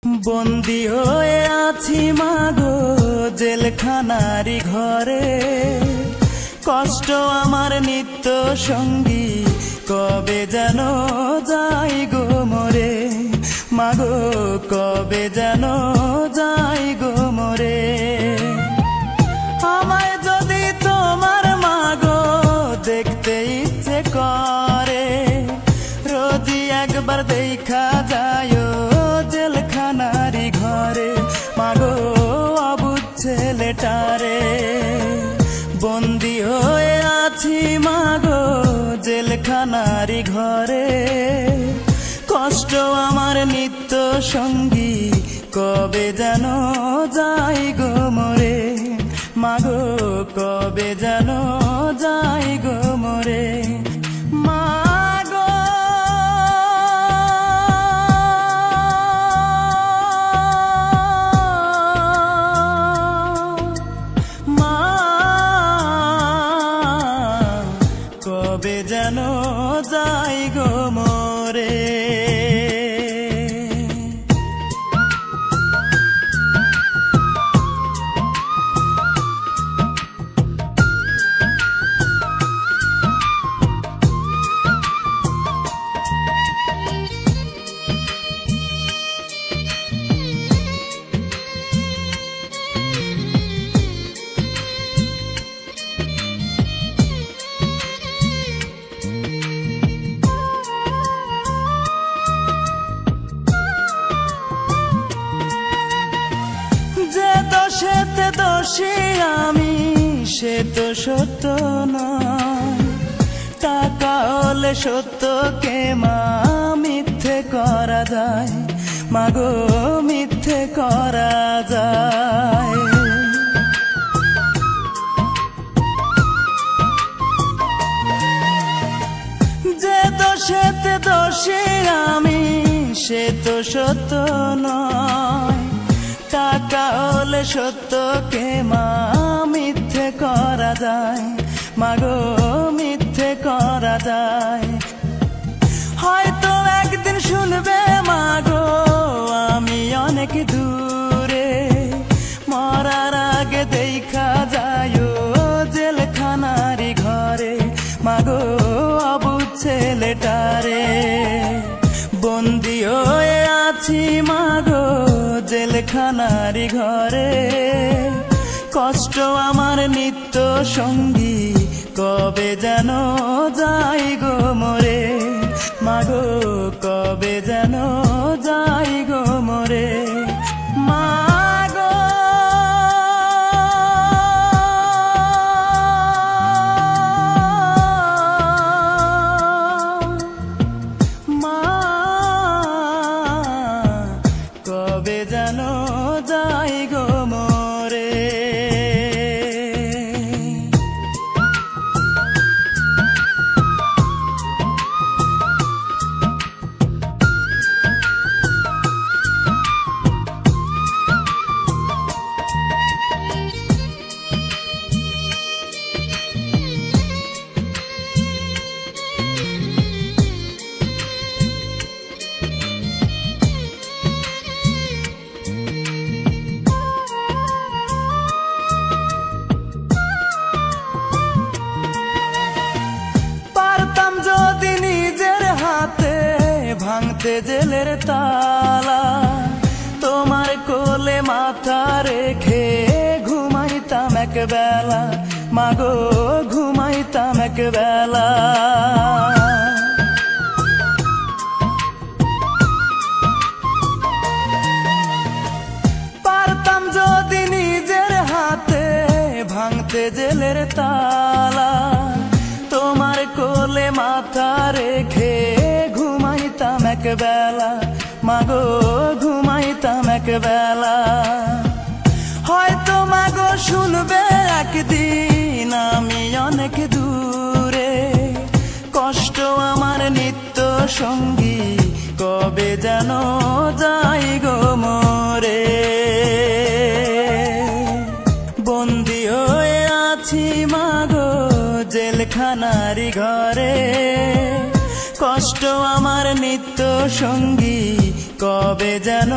বন্দী হয়ে আছি মাগো জেলখানারি ঘরে, কষ্ট আমার নিত্য সঙ্গী, কবে যেন যাই গো মরে। মাগো কবে যেন যাই গো মরে। আমায় যদি তোমার মাগো দেখতে ইচ্ছে করে, রোজই একবার দেখা যায় জেলখানারি ঘরে। মাগো অবুঝ ছেলেটারে, বন্দী হয়ে আছি মাগো জেলখানারি ঘরে, কষ্ট আমার নিত্য সঙ্গী, কবে যেন যাই গো মরে। মাগো কবে যেন যাই গো মরে। কবে যেন যাই গো মরে। সেতে দোষী আমি, সে তো সত্য নয়। টাকা হলে সত্যকে মা মিথ্যে করা যায়, মাগো মিথ্যে করা যায়। যে দোষেতে দোষী আমি, সে তো সত্য নয়। টাকা হলে সত্যকে মা মিথ্যে করা যায়, মাগো মিথ্যে করা যায়। হয়তো একদিন শুনবে মাগো আমি অনেক দূরে, মরার আগে দেখা যায় জেলখানারি ঘরে। মাগো অবুঝ ছেলেটারে, বন্দী হয়ে আছি মাগো জেলখানারি ঘরে, কষ্ট আমার নিত্য সঙ্গী, কবে যেন যাই গো মরে। মাগো কবে যেন যাই গো মরে। মাগো কবে যেন যাই গো মরে। ভাঙতে জেলের তালা, তোমার কোলে মাথা রেখে ঘুমাইতাম এক বেলা, মাগো ঘুমাইতাম এক বেলা। পারতাম যদি নিজের হাতে ভাঙতে জেলের তালা, তোমার কোলে মাথা রেখে ঘুমাইতাম এক বেলা, মাগো ঘুমাইতাম এক বেলা। হয়তো মাগো শুনবে একদিন আমি অনেক দূরে, কষ্ট আমার নিত্য সঙ্গী, কবে যেন যাই গো মরে। বন্দী হয়ে আছি মাগো জেলখানারি ঘরে, কষ্ট আমার নিত্য সঙ্গী, কবে যেন